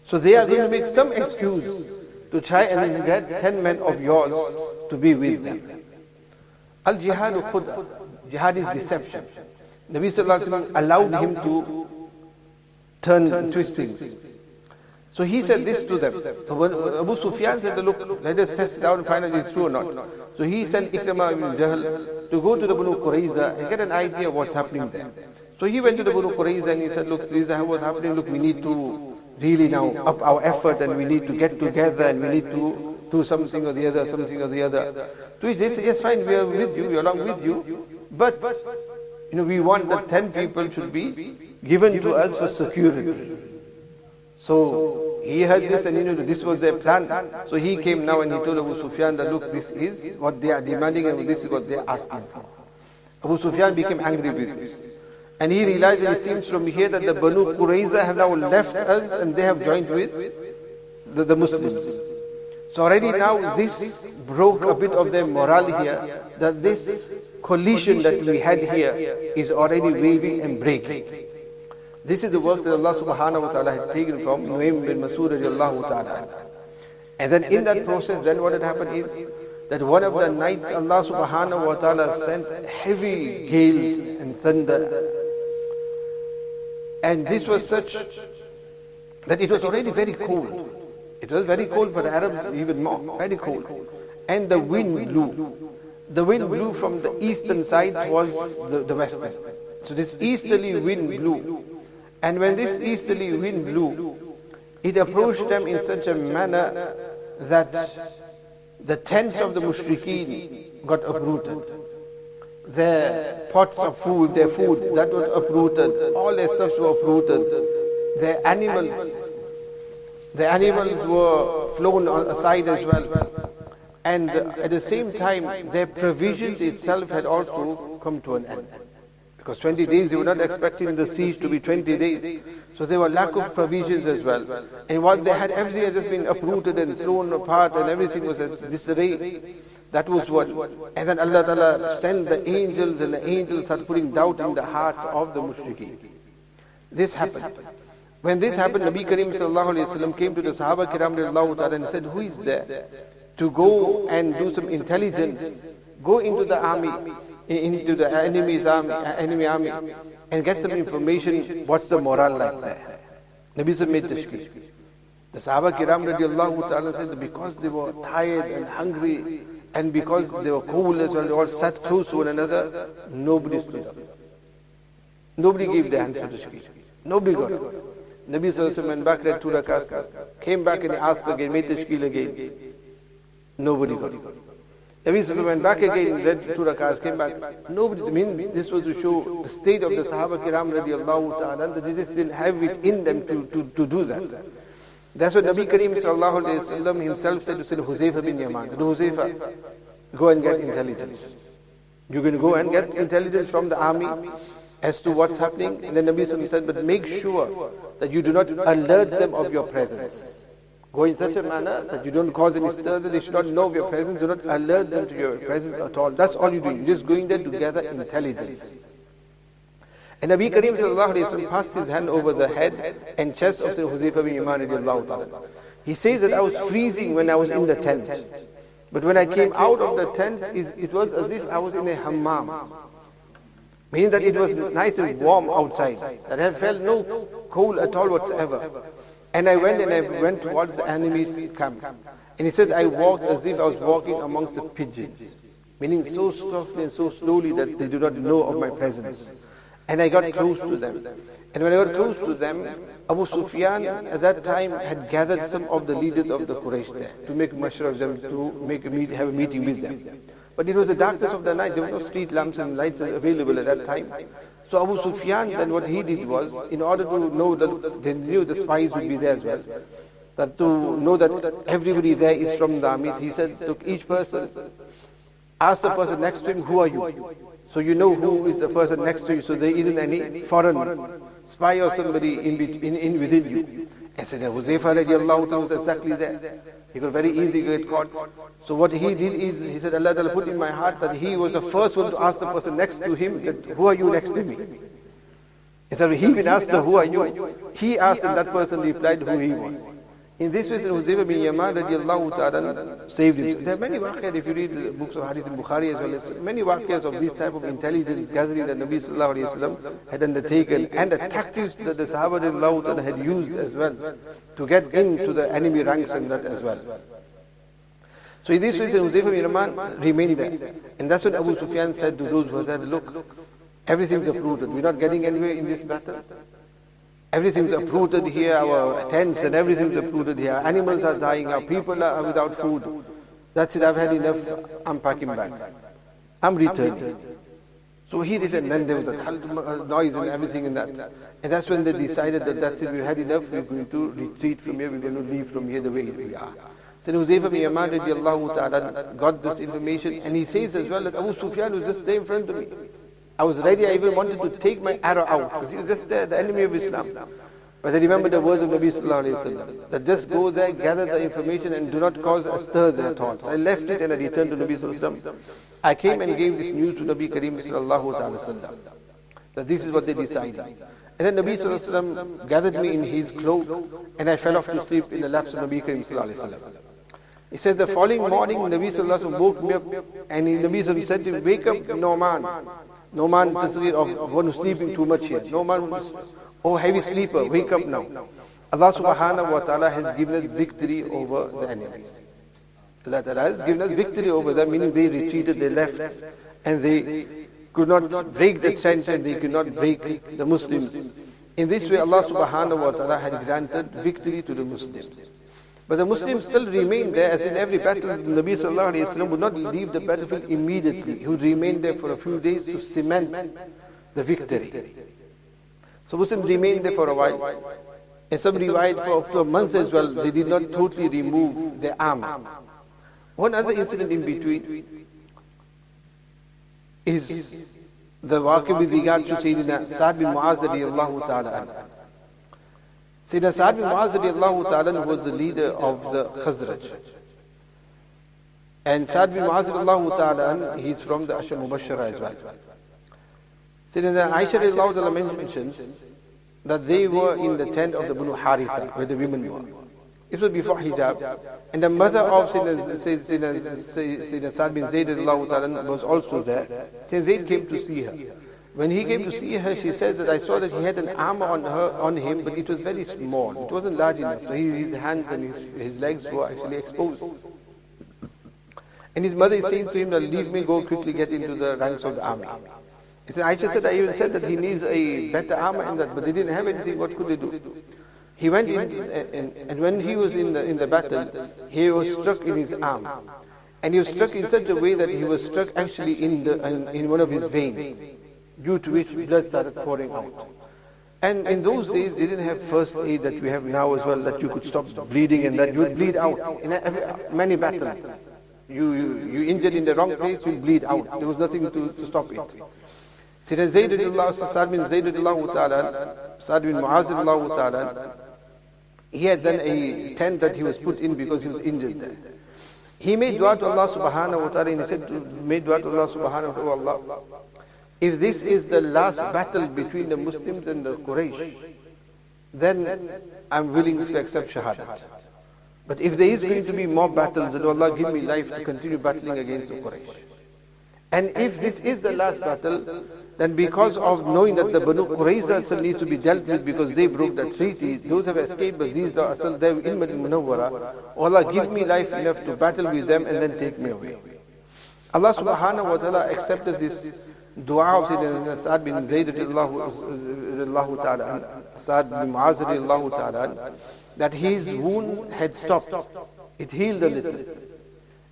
So they are going to make some excuse to try and get 10 men of yours to be with them." Al-jihadu khuda. Jihad is deception. Nabi sallallahu alaihi wasallam allowed him to turn and twist things. So he said this to them. So when Abu Sufyan said, "Look, let us test it out and find out if it's true or not." So he sent Ikrimah ibn Jahl to go to the Banu Qurayza and get an idea of what's happening there. So he went to the Banu Qurayza and he said, "Look, this is what's happening. Look, we need to really now up our effort and we need to get together and we need to do something or the other, something or the other." To which they said, "Yes, fine, we are with you, we are along with you, but we want that 10 people should be given to us for security." So he heard this and this was their plan. So he came now and he told Abu Sufyan that, "Look, this is what they are demanding and this is what they are asking for." Abu Sufyan became angry with this. And he realized that it seems from here that the Banu Qurayza have now left us and they have joined with the Muslims. So already now this broke a bit of their morale here, that this collision that we had here is already waving and breaking. This is the work that Allah subhanahu wa ta'ala had taken from Nuaym bin Masud radiallahu ta'ala. And then in that process, then what had happened is that one of the nights Allah subhanahu wa ta'ala sent heavy gales and thunder. And this was such that it was already very cold. It was very cold for the Arabs, even more, very cold. And the wind blew. The wind blew from the eastern side towards the western. So this easterly wind blew. And when this easterly wind blew, it approached them in such a manner that the tents of the mushrikeen got uprooted. Their pots of food, their food, that was uprooted. All their stuffs were uprooted. Their animals were flown aside as well. And at the same time, their provisions itself had also come to an end. Because 20 days, they were not expecting the siege to be 20 days. So there were lack of provisions as well. And what they had, everything had just been uprooted and thrown apart and everything was at disarray. That was what. And then Allah Ta'ala sent the angels, and the angels started putting doubt in the hearts of the mushrikeen. This happened. When this happened, Nabi Karim sallallahu alayhi wa sallam came to the Sahaba Kiram radiallahu ta'ala and said, who is there to go and do some intelligence? Go into the army, into the enemy army, and get some information. What's the morale like there? Nabi said, made tashkil. The Sahaba Kiram radiallahu ta'ala said that because they were tired and hungry, and because they were cold as well, they all sat close to one another, nobody stood up. Nobody gave their hands for tashkil. Nobody got up. Nabi sallallahu alayhi wa sallam went back, read 2 rakats, came back and he asked again, made tashkil again. Nobody got it. Nabi sallallahu alayhi wa sallam went back again, read 2 rakats, came back. Nobody. I mean, this was to show the state of the Sahaba Kiram radiallahu ta'ala, that they just didn't have it in them to do that. That's what Nabi Karim sallallahu alayhi wa sallam himself said to Sayyidina Huzaifa bin Yaman. Huzaifa, go and get intelligence. You're going to go and get intelligence from the army as to what's happening. And then Nabi sallallahu said, but make sure that you do not alert them of your presence. Go in such a manner that you don't cause any stir, that they should not know of your presence. Do not alert them to your presence at all. That's all you do. You're just going there to gather intelligence. And Nabi Karim sallallahu alayhi wa sallam passed his hand over the head and chest of Sayyidina Huzaifa bin Yaman radiallahu ta'ala. He says that I was freezing when I was in the tent. But when I came out of the tent, it was as if I was in a hammam. Meaning that it was nice and warm outside. That I felt no cold at all whatsoever. And I went towards the enemy's camp. And he said, I walked as if I was walking amongst the pigeons. Meaning so softly and so slowly that they do not know of my presence. And I got close to them. And when I got close to them, Abu Sufyan at that time had gathered some of the leaders of the Quraysh there to make mashra of them, to have a meeting with them. But it was the darkness of the night. There were no street lamps and lights available at that time. So Abu Sufyan, then what he did was, in order to know that they knew the spies would be there as well, that to know that everybody there is from the armies, he said to each person, ask the person next to him, who are you? So you know who is the person next to you, so there isn't any foreign spy or somebody in within you. And said, Huzaifa radiallahu ta'ala was exactly there. He could very easily get caught. So what he did is, he said, Allah Ta'ala put in my heart that he was the first one to ask the person next to him, that, who are you next to me? Instead of he been asked, who are you? He asked and that person replied who he was. In this way, Huzaifa bin Yaman radiallahu ta'ala saved him. There are many waqiyas, if you read the books of Hadith in Bukhari as well, as many waqiyas of this type of intelligence gathering that Nabi sallallahu alayhi wa sallam had undertaken, and the tactics that the Sahaba radiallahu ta'ala had used as well to get into the enemy ranks and that as well. So in this way, Huzaifa bin Yaman remained there. And that's what Abu Sufyan said to those who said, look, everything's uprooted. We're not getting anywhere in this battle. Everything's uprooted here, our tents and everything's uprooted here. Animals are dying, our people are without food. That's it, I've had enough, I'm packing back. I'm returning. So he did, and then there was a noise and everything in that. And that's when they decided that that's it, we've had enough, we're going to retreat from here, we're going to leave from here the way we are. Then Huzaifa bin Yaman radiallahu ta'ala got this information, and he says as well that Abu Sufyan was just there in front of me. I was ready, I even wanted to take my arrow out, because he was just there, the enemy of Islam. But I remember the words of Nabi sallallahu alayhi wa sallam, that just go there, gather the information and do not cause a stir there at all. So I left it and I returned to Nabi sallallahu alayhi wa sallam. I came and gave this news to Nabi Kareem sallallahu alayhi wa sallam, that this is what they decided. And then Nabi sallallahu alayhi wa sallam gathered me in his cloak and I fell off to sleep in the laps of Nabi Kareem sallallahu alayhi wa sallam. He said the following morning Nabi sallallahu alayhi wa sallam woke me up and Nabi sallallahu alayhi wa sallam said to me, wake up Noman. Noman tasweer of one who's sleeping too much here. Noman, oh heavy sleeper, wake up now. Allah subhanahu wa ta'ala has given us victory over the enemies. Allah ta'ala has given us victory over them, meaning they retreated, they left, and they could not break the strength and they could not break the Muslims. In this way Allah subhanahu wa ta'ala had granted victory to the Muslims. But the Muslims still remained there, as in every battle. Nabi sallallahu alayhi wa sallam would not leave the battlefield immediately. He would remain there for a few days to cement the victory. So Muslims remained there for a while. And some riwayat for up to a month as well, they did not totally remove their armor. One other incident in between is the waqi with regard to Sayyidina Sa'd bin Mu'az radiyallahu ta'ala anhu. Sayyidina Sa'd bin Mu'az radiyallahu ta'ala was the leader of the Khazraj. And Sa'd bin Mu'az radiyallahu ta'ala, he's from the Ashar Mubashshara as well. Sayyidina Aisha radiyallahu ta'ala mentions that they were in the tent of the Banu Haritha, where the women were. It was before hijab. And the mother of Sayyidina Sa'd bin Zayd radiyallahu ta'ala was also there. Sayyidina Zayd came to see her. When he came to see her, she said that I saw that he had an armor on him, but it was very small. It wasn't large enough. So his hands and his legs were actually exposed. And his mother is saying to him, leave me, go quickly get into the ranks of the army. He said, Aisha said, I even said that he needs a better armor in that, but they didn't have anything. What could they do? He went in, and when he was in the battle, he was struck in his arm. And he was struck in such a way that he was struck actually in one of his veins, due to which blood started pouring out. And in those days, they didn't have first aid that we have now as well, that you could stop bleeding and that you would bleed out. In many battles, you injured in the wrong place, you bleed out. There was nothing to stop it. Sayyidina Zayd radiyallahu, Sa'd bin Zayd radiyallahu ta'ala, Sa'd bin Mu'az radiyallahu ta'ala, he had then a tent that he was put in because he was injured there. He made dua to Allah subhanahu wa ta'ala, and he said, made dua to Allah subhanahu wa ta'ala, if this is the last battle between the Muslims and the Quraysh, then I'm willing to accept shahadat. But if there is going to be more battles, then Allah give me life to continue battling against the Quraysh. And if this is the last battle, then because of knowing that the Banu Qurayza still needs to be dealt with because they broke the treaty, those have escaped, but these are still there in Madinah Munawwara, Allah give me life enough to battle with them and then take me away. Allah subhanahu wa ta'ala accepted this dua of Sayyidina Sa'd bin Zayd radiyallahu ta'ala, Sa'd bin Mu'az radiyallahu ta'ala, that his wound had stopped. It healed a little.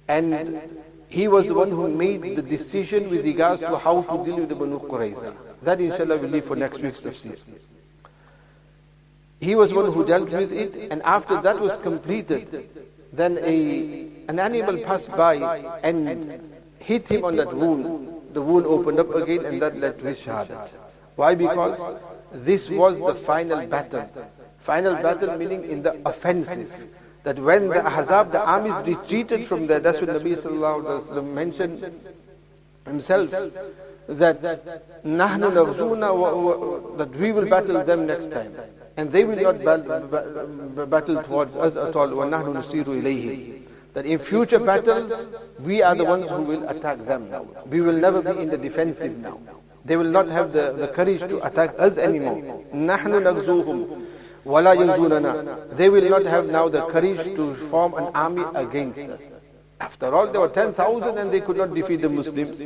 And he was the one who made the decision with regards to how to deal with the Banu Qurayza. That inshallah will leave for next week's tafsir. He was the one who dealt with it, and after that was completed, then an animal passed by and hit him on that wound. The wound opened up again and that led to his shahadat. Why? Because this was the final battle. Final battle meaning in the offensive. That when the Ahzab, the armies retreated from there, that's what Nabi sallallahu alaihi wasallam mentioned himself, that nahnu naghzuna, that we will battle them next time. And they will not battle towards us at all. Wa nahnu nusiru ilayhim. That in future battles, we are the ones who will attack them now. We will never be in the defensive now. They will not have the courage to attack us anymore. Nahnu naghzuhum. وَلَا يَنْزُونَنَا. They will not have now the courage to form an army against us. After all, there were 10,000 and they could not defeat the Muslims.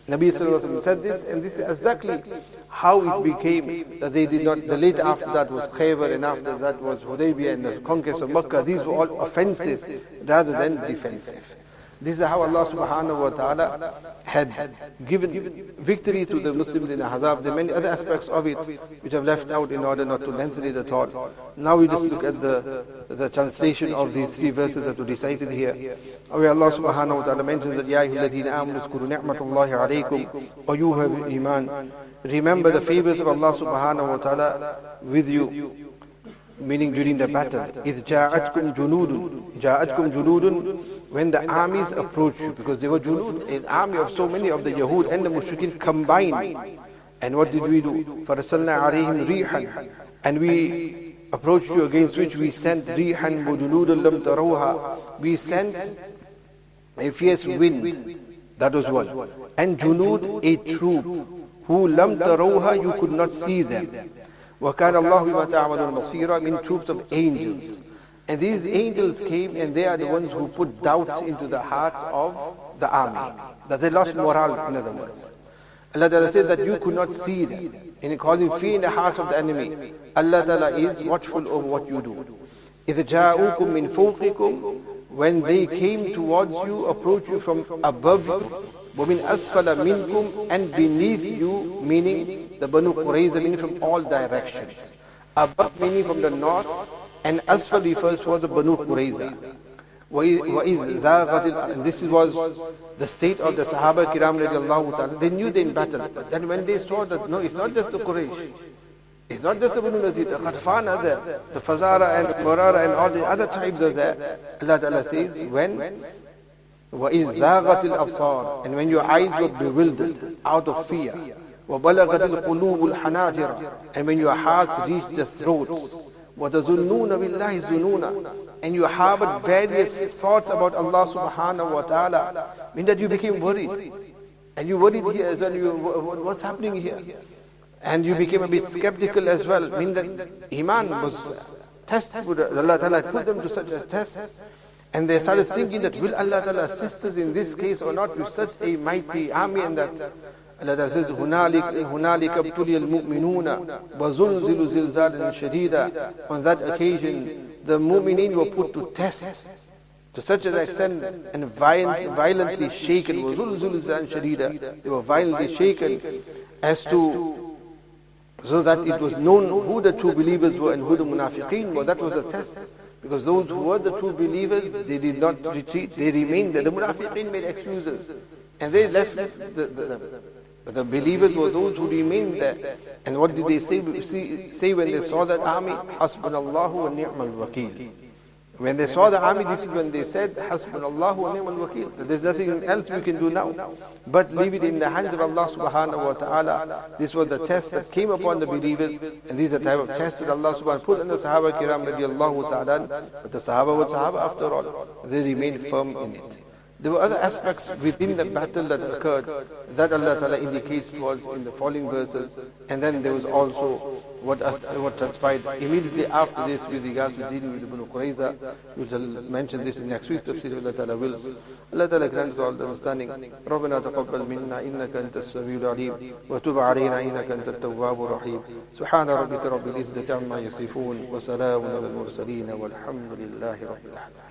Nabi sallallahu alaihi wasallam said this, and this is exactly how it became that they did not. The later after that was Khaybar, and after that was Hudaybiyah and the conquest of Makkah. These were all offensive rather than defensive. This is how Allah subhanahu wa ta'ala had given victory to the Muslims in Ahzaab. There are many other aspects of it which I've left out in order not to lengthen it at all. Now we just look at the translation of these three verses that were recited here. Where Allah subhanahu wa ta'ala mentions that, Ya ayyuhalladhina amanu uzkuru ni'matallahi alaykum wa you have iman. Remember the favors of Allah subhanahu wa ta'ala with you. meaning during the battle. إِذْ جَاءَتْكُمْ جُنُودٌ جَاءَتْكُمْ جُنُودٌ, when the armies approached you, because there were junud, an army of so many of the Yahud and the Mushrikeen combined. And what did we do? فَرَسَلْنَا عَلَيْهِمْ رِيحًا, and we approached you, against which we sent رِيحًا وَجُنُودًا لَمْ تَرَوْهَا, we sent a fierce wind, that was one. And junud, a troop, who lam tarawha, you could not see them. وَكَانَ اللَّهُ بِمَا تَعْمَلُونَ بَصِيرًا, mean troops of angels. And these angels came, and they are the ones who put doubts into the hearts of the army, that they lost morale, in other words. Allah Ta'ala said that you could not see them, and causing fear in the hearts of the enemy. Allah Ta'ala is watchful over what you do. إِذْ جَاءُوكُم مِّن فَوْقِكُمْ, when they came towards you, approach you from above you, وَمِنْ أَسْفَلَ مِنْكُمْ, and beneath you, meaning the Banu Qurayza, meaning from all directions. Above meaning from the north, and Asfal refers was the Banu Qurayza. وَإِذْ ذَاغَتِ, and this was the state of the Sahaba Kiram radiallahu ta'ala. They knew they in battle, but then when they saw that, no, it's not just the Quraysh, it's not just the Banu Nazir, the Qatfan are there, the Fazara and Murara and all the other tribes are there. Allah Ta'ala says, when وَإِذْ ذَاغَتِ الْأَبْصَارِ, and when your eyes were bewildered out of fear, وَبَلَغَتِ الْقُلُوبُ الْحَنَاجِرَ, and when your hearts reached the throats, وَتَظُنُّونَ بِاللَّهِ الظُّنُونَ, and you harbored various thoughts about Allah subhanahu wa ta'ala, mean that you became worried. And you worried here as well, what's happening here? And you became a bit skeptical as well, mean that Iman was tested. Allah Ta'ala put them to such a test. And they started thinking that, will Allah Ta'ala assist us in this case or not, with such a mighty army? And that Allah Ta'ala says, هُنَالِكَ ابْتُلِيَ الْمُؤْمِنُونَ وَزُلْزِلُوا زِلْزَالًا شَدِيدًا. On that occasion, the mu'mineen were put to test to such an extent and violently shaken. وَزُلْزِلُوا زِلْزَالًا شَدِيدًا. They were violently shaken as to, so that it was known who the true believers were and who the munafiqeen were. That was a test. Because those who were the true believers, they did not retreat, they remained there. The munafiqeen made excuses, and they left. But the believers were those who remained there. And what did they say when they saw that army? Hasbunallahu wa ni'mal wakeel. When they saw the army, this is when they said, Hasbunallahu wa ni'mal wakeel. There's nothing else we can do now, but leave it in the hands of Allah subhanahu wa ta'ala. This was the test that came upon the believers, and these are the type of tests that Allah subhanahu wa ta'ala put on the Sahaba Kiram radiallahu ta'ala. But the Sahaba were Sahaba after all. They remained firm in it. There were other aspects within the battle that occurred that Allah Ta'ala indicates towards in the following verses. And then there was also what transpired immediately after this with regards to dealing with the Banu Qurayza. We will mention this in next week's tafsir, Allah Ta'ala wills. Allah Ta'ala grants all the understanding. رَبَّنَا تَقَبَّلْ مِنَّا إِنَّكَ أَنْتَ السَّمِيعُ الْعَلِيمُ وَتُبْ عَلَيْنَا إِنَّكَ أَنْتَ التَّوَّابُ الرَّحِيمُ سُبْحَانَ رَبِّكَ رَبِّ الْعِزَّةِ عَمَّا يَصِفُونَ وَسَلَامٌ عَلَى الْمُرْسَلِينَ وَالْحَمْدُ لِلَّهِ رَبِّ الْعَالَمِينَ.